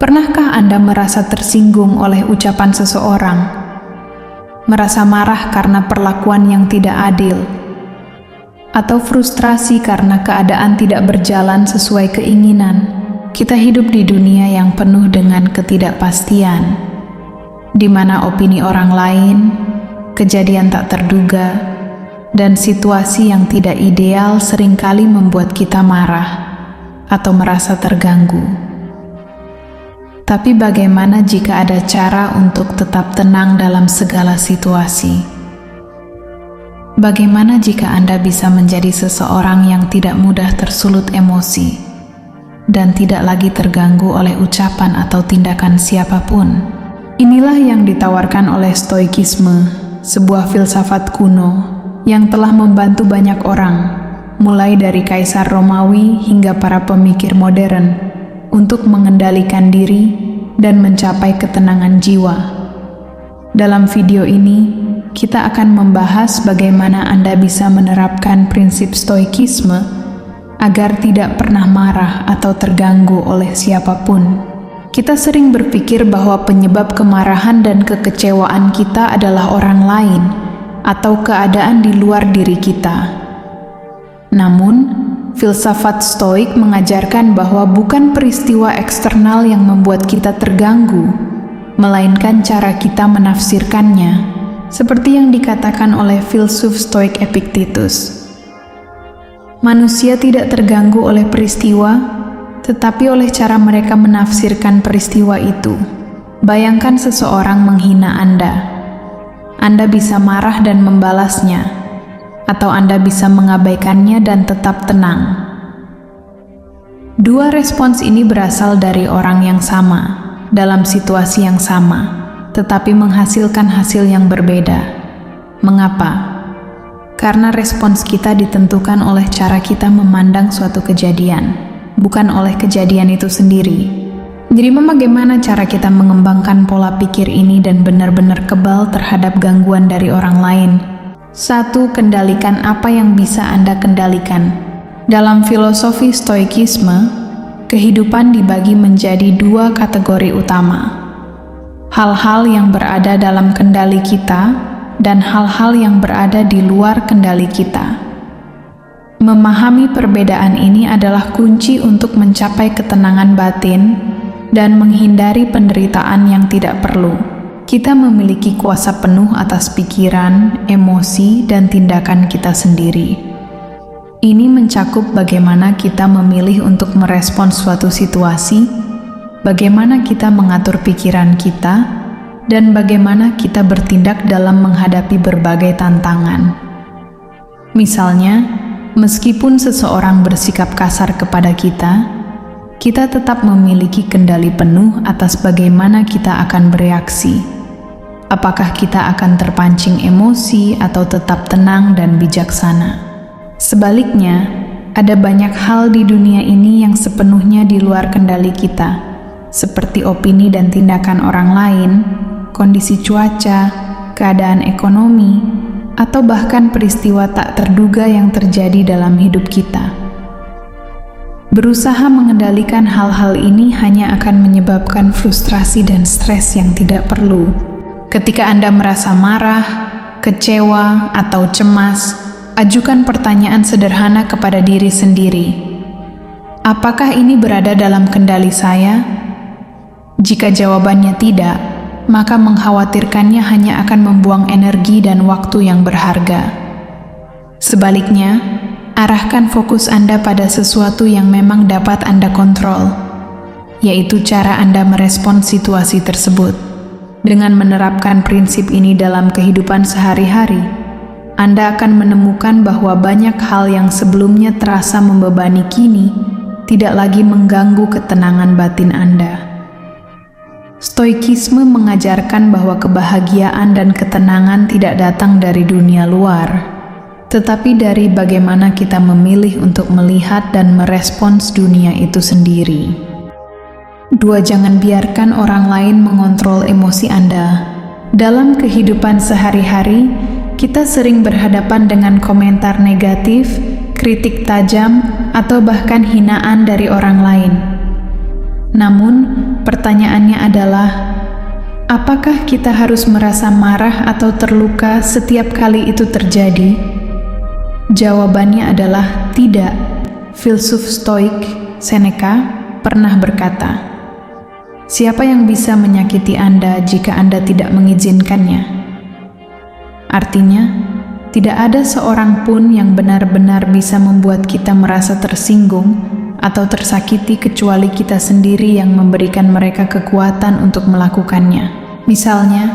Pernahkah Anda merasa tersinggung oleh ucapan seseorang? Merasa marah karena perlakuan yang tidak adil? Atau frustrasi karena keadaan tidak berjalan sesuai keinginan? Kita hidup di dunia yang penuh dengan ketidakpastian, di mana opini orang lain, kejadian tak terduga, dan situasi yang tidak ideal seringkali membuat kita marah atau merasa terganggu. Tapi bagaimana jika ada cara untuk tetap tenang dalam segala situasi? Bagaimana jika Anda bisa menjadi seseorang yang tidak mudah tersulut emosi dan tidak lagi terganggu oleh ucapan atau tindakan siapapun? Inilah yang ditawarkan oleh Stoikisme, sebuah filsafat kuno yang telah membantu banyak orang, mulai dari Kaisar Romawi hingga para pemikir modern, untuk mengendalikan diri dan mencapai ketenangan jiwa. Dalam video ini, kita akan membahas bagaimana Anda bisa menerapkan prinsip Stoikisme agar tidak pernah marah atau terganggu oleh siapapun. Kita sering berpikir bahwa penyebab kemarahan dan kekecewaan kita adalah orang lain atau keadaan di luar diri kita. Namun, filsafat Stoik mengajarkan bahwa bukan peristiwa eksternal yang membuat kita terganggu, melainkan cara kita menafsirkannya, seperti yang dikatakan oleh filsuf Stoik Epictetus. Manusia tidak terganggu oleh peristiwa, tetapi oleh cara mereka menafsirkan peristiwa itu. Bayangkan seseorang menghina Anda. Anda bisa marah dan membalasnya, atau Anda bisa mengabaikannya dan tetap tenang. Dua respons ini berasal dari orang yang sama, dalam situasi yang sama, tetapi menghasilkan hasil yang berbeda. Mengapa? Karena respons kita ditentukan oleh cara kita memandang suatu kejadian, bukan oleh kejadian itu sendiri. Jadi bagaimana cara kita mengembangkan pola pikir ini dan benar-benar kebal terhadap gangguan dari orang lain? 1. Kendalikan apa yang bisa Anda kendalikan. Dalam filosofi Stoikisme, kehidupan dibagi menjadi dua kategori utama. Hal-hal yang berada dalam kendali kita dan hal-hal yang berada di luar kendali kita. Memahami perbedaan ini adalah kunci untuk mencapai ketenangan batin dan menghindari penderitaan yang tidak perlu. Kita memiliki kuasa penuh atas pikiran, emosi, dan tindakan kita sendiri. Ini mencakup bagaimana kita memilih untuk merespons suatu situasi, bagaimana kita mengatur pikiran kita, dan bagaimana kita bertindak dalam menghadapi berbagai tantangan. Misalnya, meskipun seseorang bersikap kasar kepada kita, kita tetap memiliki kendali penuh atas bagaimana kita akan bereaksi. Apakah kita akan terpancing emosi atau tetap tenang dan bijaksana? Sebaliknya, ada banyak hal di dunia ini yang sepenuhnya di luar kendali kita, seperti opini dan tindakan orang lain, kondisi cuaca, keadaan ekonomi, atau bahkan peristiwa tak terduga yang terjadi dalam hidup kita. Berusaha mengendalikan hal-hal ini hanya akan menyebabkan frustrasi dan stres yang tidak perlu. Ketika Anda merasa marah, kecewa, atau cemas, ajukan pertanyaan sederhana kepada diri sendiri. Apakah ini berada dalam kendali saya? Jika jawabannya tidak, maka mengkhawatirkannya hanya akan membuang energi dan waktu yang berharga. Sebaliknya, arahkan fokus Anda pada sesuatu yang memang dapat Anda kontrol, yaitu cara Anda merespons situasi tersebut. Dengan menerapkan prinsip ini dalam kehidupan sehari-hari, Anda akan menemukan bahwa banyak hal yang sebelumnya terasa membebani kini tidak lagi mengganggu ketenangan batin Anda. Stoikisme mengajarkan bahwa kebahagiaan dan ketenangan tidak datang dari dunia luar, tetapi dari bagaimana kita memilih untuk melihat dan merespons dunia itu sendiri. 2. Jangan biarkan orang lain mengontrol emosi Anda. Dalam kehidupan sehari-hari, kita sering berhadapan dengan komentar negatif, kritik tajam, atau bahkan hinaan dari orang lain. Namun, pertanyaannya adalah, apakah kita harus merasa marah atau terluka setiap kali itu terjadi? Jawabannya adalah tidak. Filsuf Stoik Seneca pernah berkata, "Siapa yang bisa menyakiti Anda jika Anda tidak mengizinkannya?" Artinya, tidak ada seorang pun yang benar-benar bisa membuat kita merasa tersinggung atau tersakiti kecuali kita sendiri yang memberikan mereka kekuatan untuk melakukannya. Misalnya,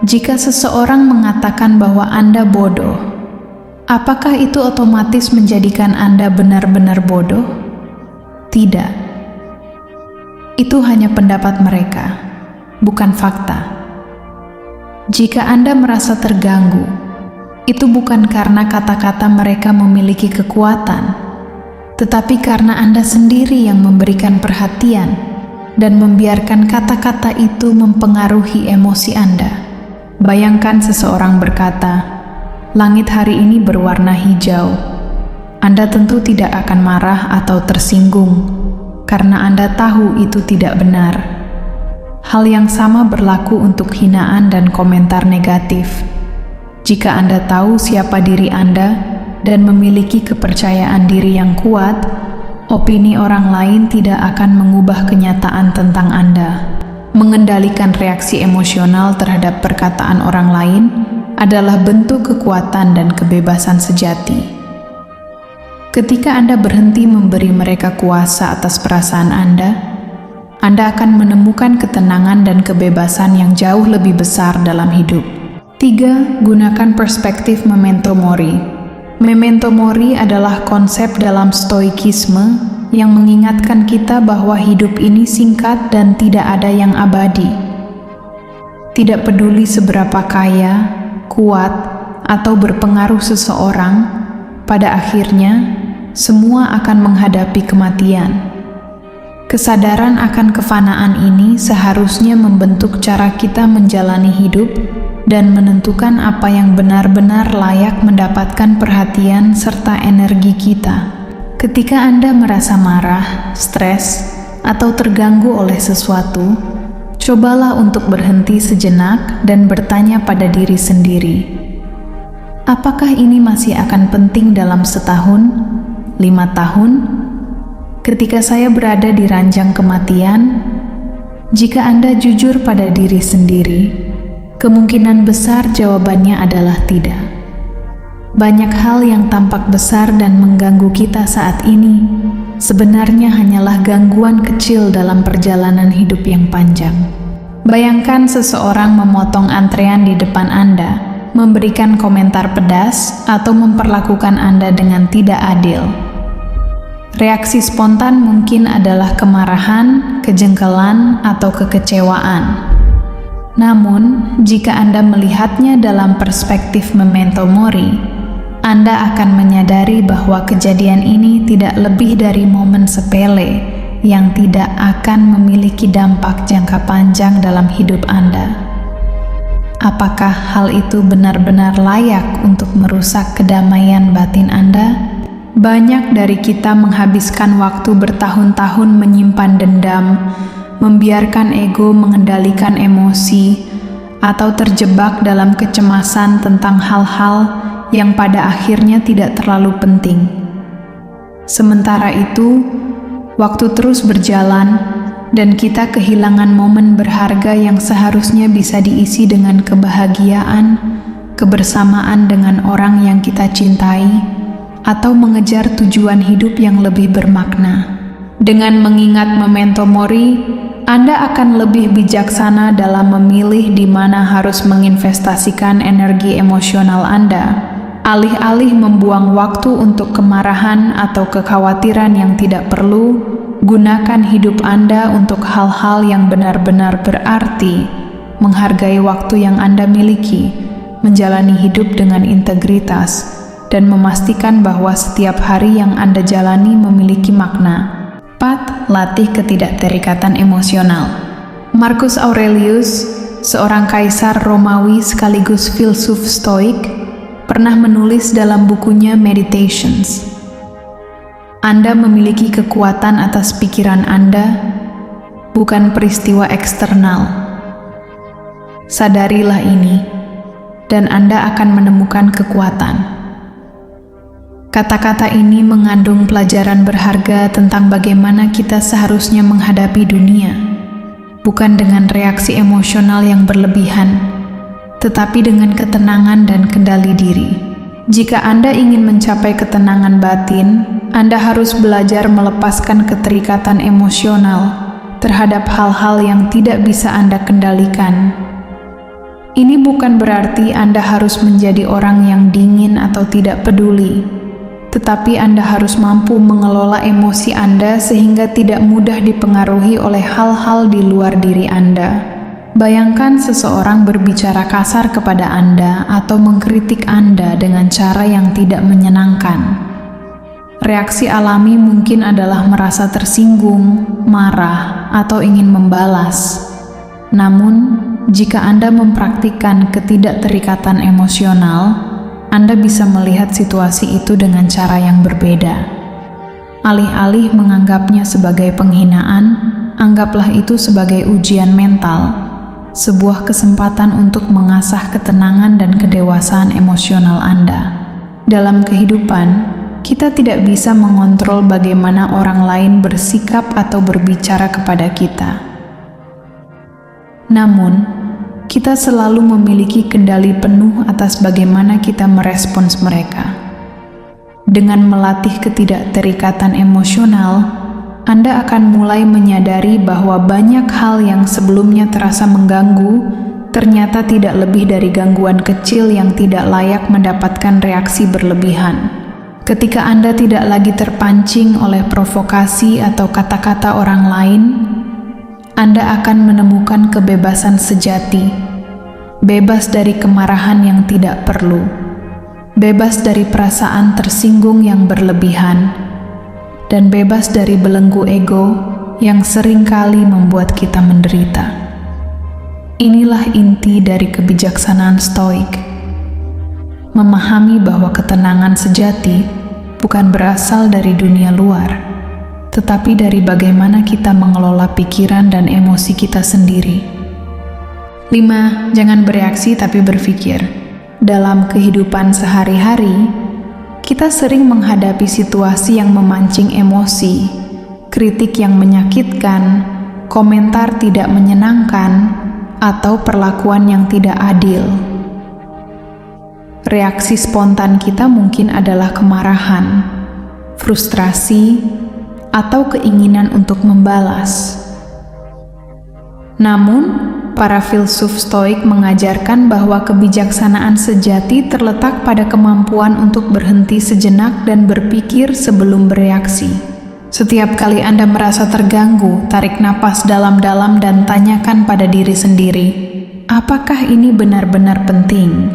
jika seseorang mengatakan bahwa Anda bodoh, apakah itu otomatis menjadikan Anda benar-benar bodoh? Tidak. Itu hanya pendapat mereka, bukan fakta. Jika Anda merasa terganggu, itu bukan karena kata-kata mereka memiliki kekuatan, tetapi karena Anda sendiri yang memberikan perhatian dan membiarkan kata-kata itu mempengaruhi emosi Anda. Bayangkan seseorang berkata, "Langit hari ini berwarna hijau." Anda tentu tidak akan marah atau tersinggung, karena Anda tahu itu tidak benar. Hal yang sama berlaku untuk hinaan dan komentar negatif. Jika Anda tahu siapa diri Anda dan memiliki kepercayaan diri yang kuat, opini orang lain tidak akan mengubah kenyataan tentang Anda. Mengendalikan reaksi emosional terhadap perkataan orang lain adalah bentuk kekuatan dan kebebasan sejati. Ketika Anda berhenti memberi mereka kuasa atas perasaan Anda akan menemukan ketenangan dan kebebasan yang jauh lebih besar dalam hidup. 3. Gunakan perspektif memento mori. Memento mori adalah konsep dalam stoikisme yang mengingatkan kita bahwa hidup ini singkat dan tidak ada yang abadi. Tidak peduli seberapa kaya, kuat, atau berpengaruh seseorang, pada akhirnya semua akan menghadapi kematian. Kesadaran akan kefanaan ini seharusnya membentuk cara kita menjalani hidup dan menentukan apa yang benar-benar layak mendapatkan perhatian serta energi kita. Ketika Anda merasa marah, stres, atau terganggu oleh sesuatu, cobalah untuk berhenti sejenak dan bertanya pada diri sendiri, apakah ini masih akan penting dalam setahun, 5 tahun? Ketika saya berada di ranjang kematian, jika Anda jujur pada diri sendiri, kemungkinan besar jawabannya adalah tidak. Banyak hal yang tampak besar dan mengganggu kita saat ini sebenarnya hanyalah gangguan kecil dalam perjalanan hidup yang panjang. Bayangkan seseorang memotong antrean di depan Anda, memberikan komentar pedas, atau memperlakukan Anda dengan tidak adil. Reaksi spontan mungkin adalah kemarahan, kejengkelan, atau kekecewaan. Namun, jika Anda melihatnya dalam perspektif memento mori, Anda akan menyadari bahwa kejadian ini tidak lebih dari momen sepele yang tidak akan memiliki dampak jangka panjang dalam hidup Anda. Apakah hal itu benar-benar layak untuk merusak kedamaian batin Anda? Banyak dari kita menghabiskan waktu bertahun-tahun menyimpan dendam, membiarkan ego mengendalikan emosi, atau terjebak dalam kecemasan tentang hal-hal yang pada akhirnya tidak terlalu penting. Sementara itu, waktu terus berjalan dan kita kehilangan momen berharga yang seharusnya bisa diisi dengan kebahagiaan, kebersamaan dengan orang yang kita cintai, atau mengejar tujuan hidup yang lebih bermakna. Dengan mengingat memento mori, Anda akan lebih bijaksana dalam memilih di mana harus menginvestasikan energi emosional Anda, alih-alih membuang waktu untuk kemarahan atau kekhawatiran yang tidak perlu. Gunakan hidup Anda untuk hal-hal yang benar-benar berarti, menghargai waktu yang Anda miliki, menjalani hidup dengan integritas, dan memastikan bahwa setiap hari yang Anda jalani memiliki makna. 4. Latih ketidakterikatan emosional. Marcus Aurelius, seorang kaisar Romawi sekaligus filsuf Stoik, pernah menulis dalam bukunya Meditations, Anda memiliki kekuatan atas pikiran Anda, bukan peristiwa eksternal. Sadarilah ini, dan Anda akan menemukan kekuatan. Kata-kata ini mengandung pelajaran berharga tentang bagaimana kita seharusnya menghadapi dunia, bukan dengan reaksi emosional yang berlebihan, tetapi dengan ketenangan dan kendali diri. Jika Anda ingin mencapai ketenangan batin, Anda harus belajar melepaskan keterikatan emosional terhadap hal-hal yang tidak bisa Anda kendalikan. Ini bukan berarti Anda harus menjadi orang yang dingin atau tidak peduli, tetapi Anda harus mampu mengelola emosi Anda sehingga tidak mudah dipengaruhi oleh hal-hal di luar diri Anda. Bayangkan seseorang berbicara kasar kepada Anda atau mengkritik Anda dengan cara yang tidak menyenangkan. Reaksi alami mungkin adalah merasa tersinggung, marah, atau ingin membalas. Namun, jika Anda mempraktikkan ketidakterikatan emosional, Anda bisa melihat situasi itu dengan cara yang berbeda. Alih-alih menganggapnya sebagai penghinaan, anggaplah itu sebagai ujian mental, sebuah kesempatan untuk mengasah ketenangan dan kedewasaan emosional Anda. Dalam kehidupan, kita tidak bisa mengontrol bagaimana orang lain bersikap atau berbicara kepada kita. Namun, kita selalu memiliki kendali penuh atas bagaimana kita merespons mereka. Dengan melatih ketidakterikatan emosional, Anda akan mulai menyadari bahwa banyak hal yang sebelumnya terasa mengganggu ternyata tidak lebih dari gangguan kecil yang tidak layak mendapatkan reaksi berlebihan. Ketika Anda tidak lagi terpancing oleh provokasi atau kata-kata orang lain, Anda akan menemukan kebebasan sejati, bebas dari kemarahan yang tidak perlu, bebas dari perasaan tersinggung yang berlebihan, dan bebas dari belenggu ego yang seringkali membuat kita menderita. Inilah inti dari kebijaksanaan Stoik. Memahami bahwa ketenangan sejati bukan berasal dari dunia luar, tetapi dari bagaimana kita mengelola pikiran dan emosi kita sendiri. 5. Jangan bereaksi tapi berpikir. Dalam kehidupan sehari-hari, kita sering menghadapi situasi yang memancing emosi, kritik yang menyakitkan, komentar tidak menyenangkan, atau perlakuan yang tidak adil. Reaksi spontan kita mungkin adalah kemarahan, frustrasi, atau keinginan untuk membalas. Namun, para filsuf Stoik mengajarkan bahwa kebijaksanaan sejati terletak pada kemampuan untuk berhenti sejenak dan berpikir sebelum bereaksi. Setiap kali Anda merasa terganggu, tarik napas dalam-dalam dan tanyakan pada diri sendiri, apakah ini benar-benar penting?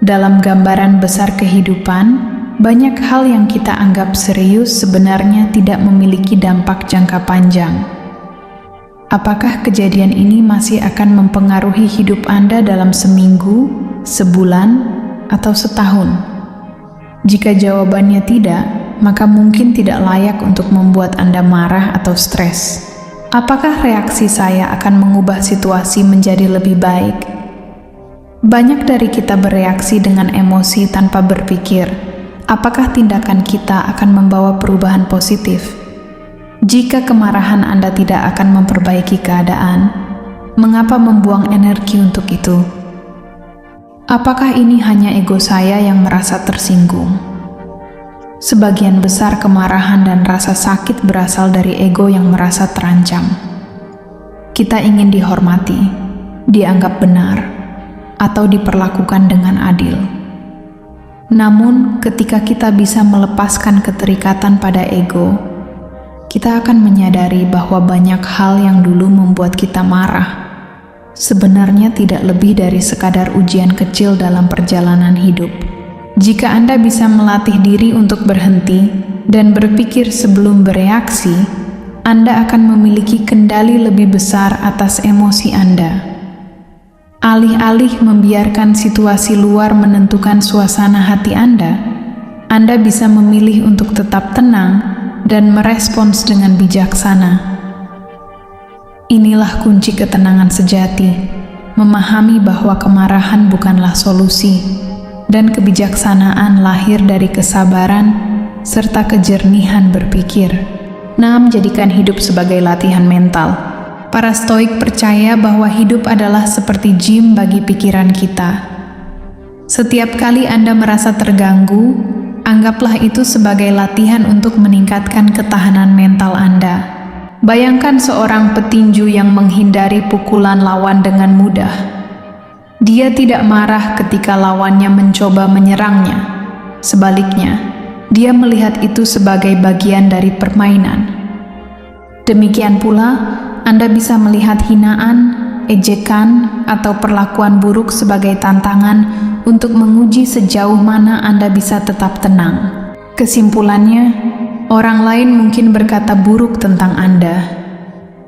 Dalam gambaran besar kehidupan, banyak hal yang kita anggap serius sebenarnya tidak memiliki dampak jangka panjang. Apakah kejadian ini masih akan mempengaruhi hidup Anda dalam seminggu, sebulan, atau setahun? Jika jawabannya tidak, maka mungkin tidak layak untuk membuat Anda marah atau stres. Apakah reaksi saya akan mengubah situasi menjadi lebih baik? Banyak dari kita bereaksi dengan emosi tanpa berpikir, apakah tindakan kita akan membawa perubahan positif? Jika kemarahan Anda tidak akan memperbaiki keadaan, mengapa membuang energi untuk itu? Apakah ini hanya ego saya yang merasa tersinggung? Sebagian besar kemarahan dan rasa sakit berasal dari ego yang merasa terancam. Kita ingin dihormati, dianggap benar, atau diperlakukan dengan adil. Namun, ketika kita bisa melepaskan keterikatan pada ego, kita akan menyadari bahwa banyak hal yang dulu membuat kita marah sebenarnya tidak lebih dari sekadar ujian kecil dalam perjalanan hidup. Jika Anda bisa melatih diri untuk berhenti dan berpikir sebelum bereaksi, Anda akan memiliki kendali lebih besar atas emosi Anda. Alih-alih membiarkan situasi luar menentukan suasana hati Anda bisa memilih untuk tetap tenang dan merespons dengan bijaksana. Inilah kunci ketenangan sejati, memahami bahwa kemarahan bukanlah solusi, dan kebijaksanaan lahir dari kesabaran serta kejernihan berpikir. 6. Jadikan hidup sebagai latihan mental. Para Stoik percaya bahwa hidup adalah seperti gym bagi pikiran kita. Setiap kali Anda merasa terganggu, anggaplah itu sebagai latihan untuk meningkatkan ketahanan mental Anda. Bayangkan seorang petinju yang menghindari pukulan lawan dengan mudah. Dia tidak marah ketika lawannya mencoba menyerangnya. Sebaliknya, dia melihat itu sebagai bagian dari permainan. Demikian pula, Anda bisa melihat hinaan, ejekan, atau perlakuan buruk sebagai tantangan untuk menguji sejauh mana Anda bisa tetap tenang. Kesimpulannya, orang lain mungkin berkata buruk tentang Anda.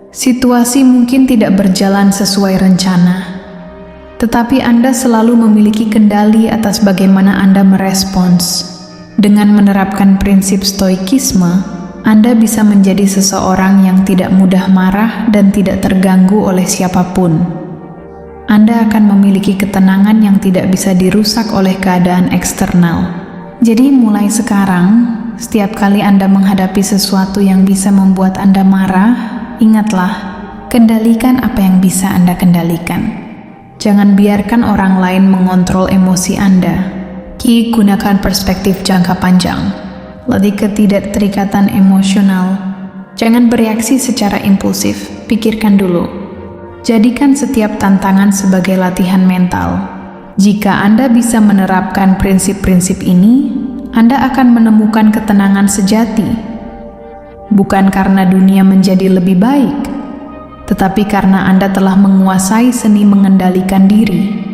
Situasi mungkin tidak berjalan sesuai rencana, tetapi Anda selalu memiliki kendali atas bagaimana Anda merespons. Dengan menerapkan prinsip stoikisme, Anda bisa menjadi seseorang yang tidak mudah marah dan tidak terganggu oleh siapapun. Anda akan memiliki ketenangan yang tidak bisa dirusak oleh keadaan eksternal. Jadi mulai sekarang, setiap kali Anda menghadapi sesuatu yang bisa membuat Anda marah, ingatlah, kendalikan apa yang bisa Anda kendalikan. Jangan biarkan orang lain mengontrol emosi Anda. Gunakan perspektif jangka panjang. Latih ketidakterikatan emosional. Jangan bereaksi secara impulsif, pikirkan dulu. Jadikan setiap tantangan sebagai latihan mental. Jika Anda bisa menerapkan prinsip-prinsip ini, Anda akan menemukan ketenangan sejati. Bukan karena dunia menjadi lebih baik, tetapi karena Anda telah menguasai seni mengendalikan diri.